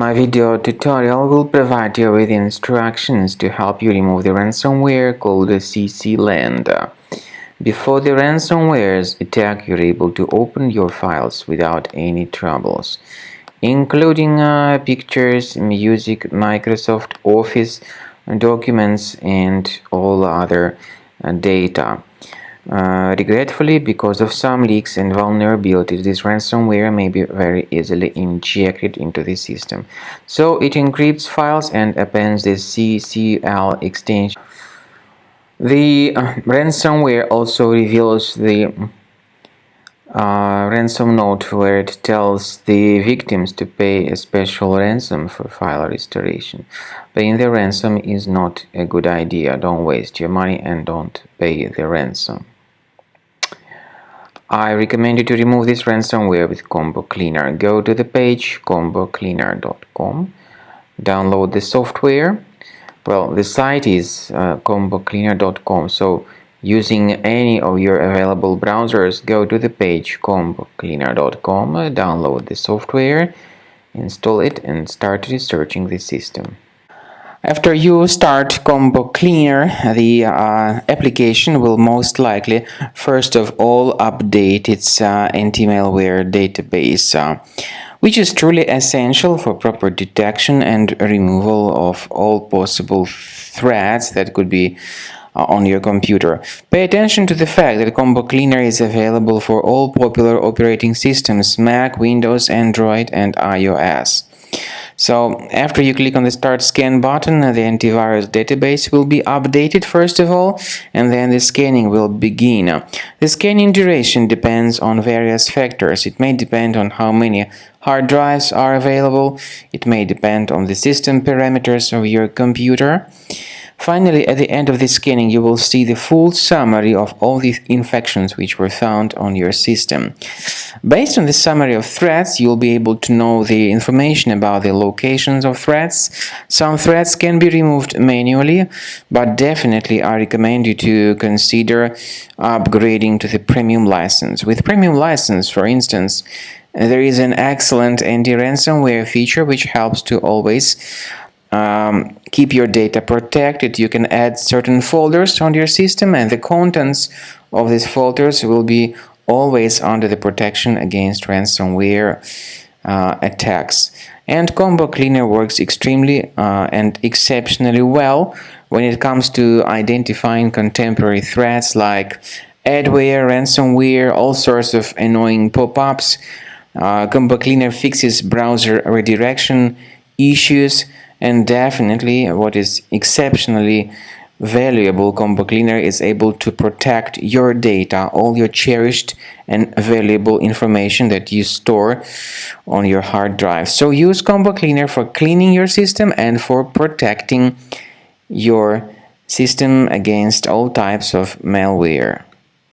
My video tutorial will provide you with instructions to help you remove the ransomware called CCLand. Before the ransomware's attack, you're able to open your files without any troubles, including pictures, music, Microsoft Office, documents, and all other data. Regretfully, because of some leaks and vulnerabilities, this ransomware may be very easily injected into the system. So it encrypts files and appends the CCL extension. The ransomware also reveals the ransom note where it tells the victims to pay a special ransom for file restoration. Paying the ransom is not a good idea. Don't waste your money and don't pay the ransom. I recommend you to remove this ransomware with Combo Cleaner. Go to the page combocleaner.com, download the software. Well, the site is combocleaner.com, so using any of your available browsers, go to the page combocleaner.com, download the software, install it, and start researching the system. After you start Combo Cleaner, the application will most likely first of all update its anti-malware database, which is truly essential for proper detection and removal of all possible threats that could be on your computer. Pay attention to the fact that Combo Cleaner is available for all popular operating systems: Mac, Windows, Android, and iOS. So after you click on the Start Scan button, the antivirus database will be updated first of all, and then the scanning will begin. The scanning duration depends on various factors. It may depend on how many hard drives are available. It may depend on the system parameters of your computer. Finally, at the end of the scanning, you will see the full summary of all the infections which were found on your system. Based on the summary of threats, you'll be able to know the information about the locations of threats. Some threats can be removed manually, but definitely I recommend you to consider upgrading to the premium license. With premium license, for instance, there is an excellent anti-ransomware feature which helps to always keep your data protected. You can add certain folders on your system, and the contents of these folders will be always under the protection against ransomware attacks. And Combo Cleaner works extremely and exceptionally well when it comes to identifying contemporary threats like adware, ransomware, all sorts of annoying pop-ups. Combo Cleaner fixes browser redirection issues. And definitely, what is exceptionally valuable, Combo Cleaner is able to protect your data, all your cherished and valuable information that you store on your hard drive. So use Combo Cleaner for cleaning your system and for protecting your system against all types of malware.